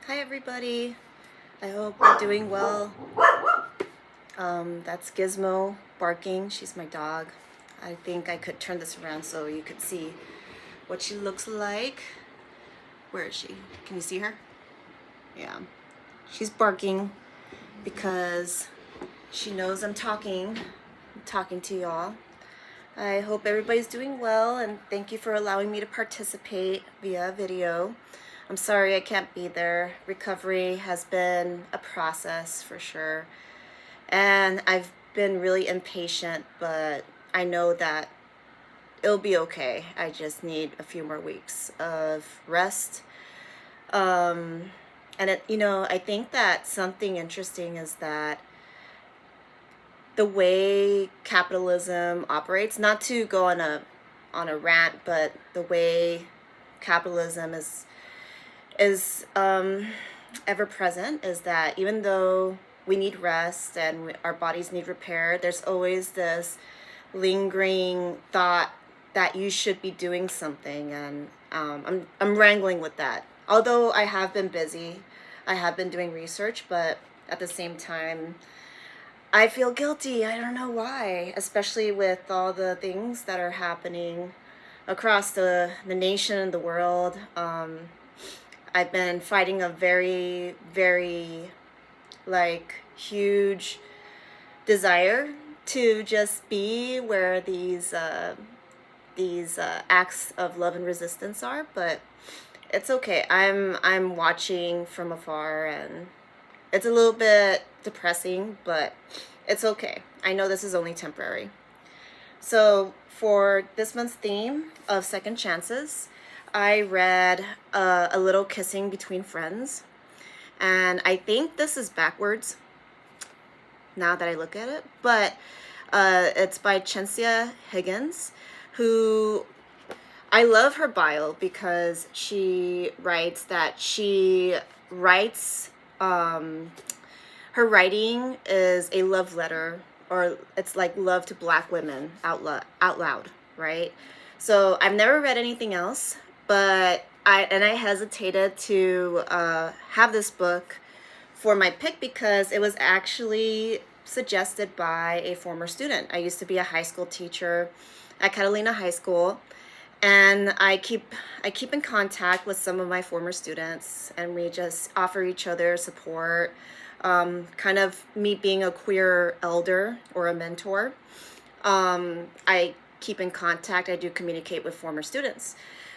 Hi everybody, I hope you're doing well. That's Gizmo barking. She's my dog. I think I could turn this around so you could see what she looks like. Where is she? Can you see her? Yeah. She's barking because she knows I'm talking to y'all. I hope everybody's doing well, and thank you for allowing me to participate via video. I'm sorry I can't be there. Recovery has been a process for sure. And I've been really impatient, but I know that it'll be okay. I just need a few more weeks of rest. And I think that something interesting is that the way capitalism operates, not to go on a rant, but the way capitalism is ever present is that even though we need rest and our bodies need repair, there's always this lingering thought that you should be doing something, and I'm wrangling with that. Although I have been busy, I have been doing research, but at the same time, I feel guilty. I don't know why, especially with all the things that are happening across the nation and the world. I've been fighting a very, very huge desire to just be where these acts of love and resistance are, but it's okay. I'm watching from afar, and it's a little bit depressing, but it's okay. I know this is only temporary. So for this month's theme of second chances, I read A Little Kissing Between Friends, and I think this is backwards now that I look at it, but it's by Chensia Higgins, who I love her bio because she writes that she writes, her writing is a love letter, or it's like love to Black women out loud, right? So I've never read anything else, but I hesitated to have this book for my pick because it was actually suggested by a former student. I used to be a high school teacher at Catalina High School, and I keep in contact with some of my former students, and we just offer each other support. Kind of me being a queer elder or a mentor. I keep in contact. I do communicate with former students.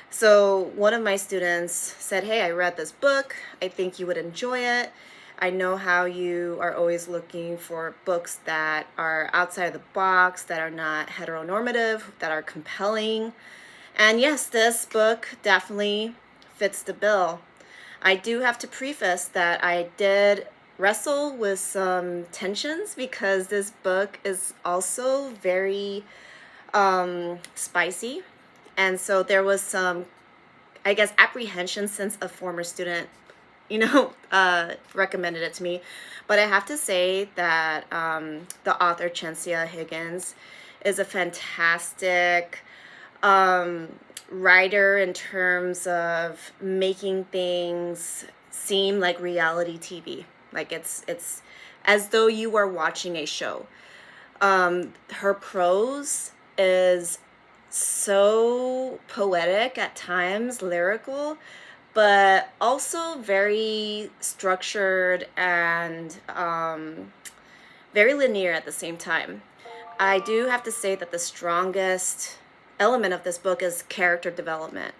So one of my students said, "Hey, I read this book. I think you would enjoy it. I know how you are always looking for books that are outside of the box, that are not heteronormative, that are compelling. And yes, this book definitely fits the bill." I do have to preface that I did wrestle with some tensions because this book is also very spicy. And so there was some, I guess, apprehension since a former student, recommended it to me. But I have to say that the author, Chensia Higgins, is a fantastic writer in terms of making things seem like reality TV. Like it's as though you are watching a show. Her prose is so poetic at times, lyrical, but also very structured and very linear at the same time. I do have to say that the strongest element of this book is character development.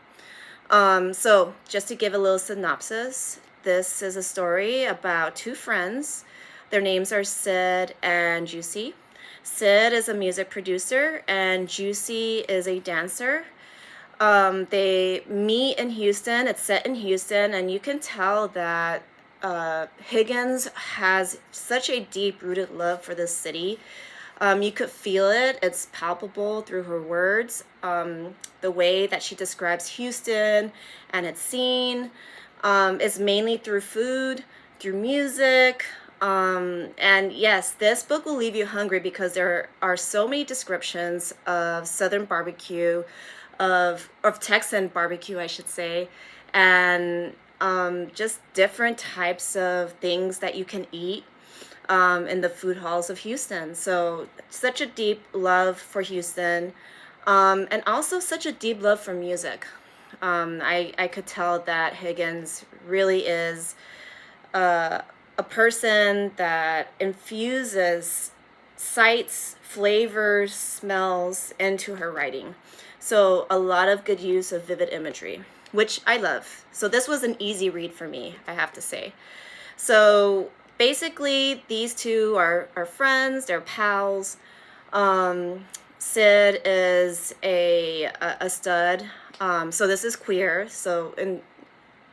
So, just to give a little synopsis, this is a story about two friends. Their names are Sid and Juicy. Sid is a music producer, and Juicy is a dancer. They meet in Houston. It's set in Houston, and you can tell that Higgins has such a deep-rooted love for this city. You could feel it. It's palpable through her words. The way that she describes Houston and its scene is mainly through food, through music. And yes, this book will leave you hungry because there are so many descriptions of Southern barbecue, of Texan barbecue, I should say, and just different types of things that you can eat in the food halls of Houston. So, such a deep love for Houston, and also such a deep love for music. I could tell that Higgins really is uh, a person that infuses sights, flavors, smells into her writing. So, a lot of good use of vivid imagery, which I love. So, this was an easy read for me, I have to say. So basically, these two are friends, they're pals. Um, Sid is a stud. So this is queer. So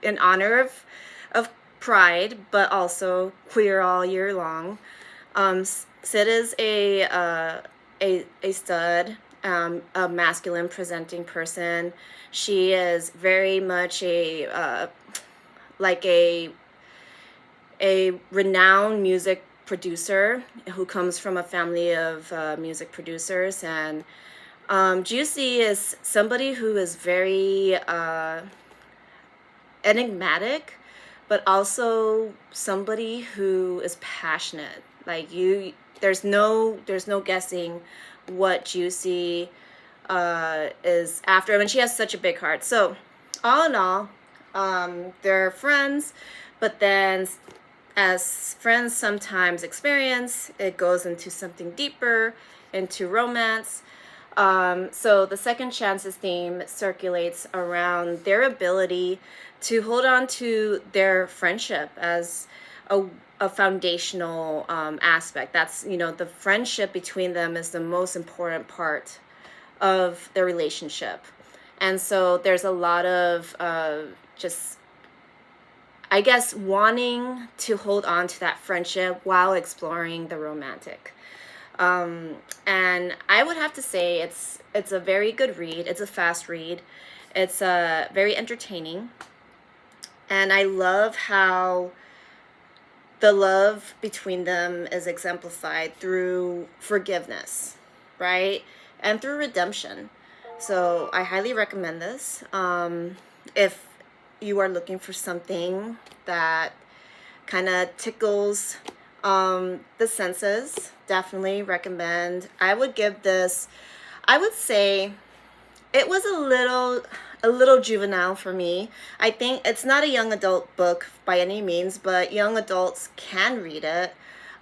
in honor of Pride, but also queer all year long. Sid is a stud, a masculine presenting person. She is very much like a renowned music producer who comes from a family of music producers. And Juicy is somebody who is very enigmatic, but also somebody who is passionate. Like there's no guessing what Juicy is after. I mean, she has such a big heart. So, all in all, they're friends, but then as friends sometimes experience, it goes into something deeper, into romance. So the second chances theme circulates around their ability to hold on to their friendship as a foundational aspect. That's, the friendship between them is the most important part of their relationship. And so there's a lot of just, I guess, wanting to hold on to that friendship while exploring the romantic. And I would have to say it's a very good read. It's a fast read. It's very entertaining. And I love how the love between them is exemplified through forgiveness, right? And through redemption. So I highly recommend this. If you are looking for something that kind of tickles the senses, definitely recommend. I would give this, I would say it was a little juvenile for me. I think it's not a young adult book by any means, but young adults can read it.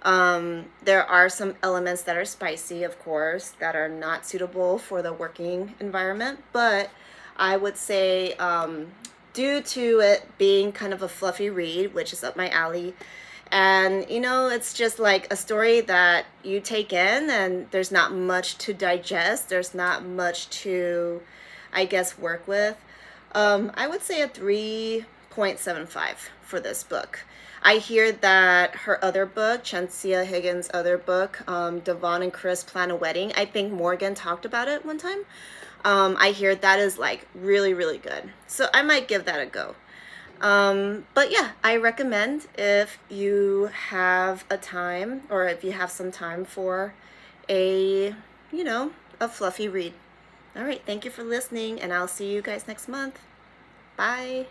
There are some elements that are spicy, of course, that are not suitable for the working environment, but I would say, due to it being kind of a fluffy read, which is up my alley, and it's just like a story that you take in, and there's not much to digest, there's not much to, I guess, work with. I would say a 3.75 for this book. I hear that her other book, Chancia Higgins' other book, Devon and Chris Plan a Wedding, I think Morgan talked about it one time. I hear that is like really, really good. So I might give that a go. But yeah, I recommend if you have a time, or if you have some time for a, a fluffy read. All right, thank you for listening, and I'll see you guys next month. Bye.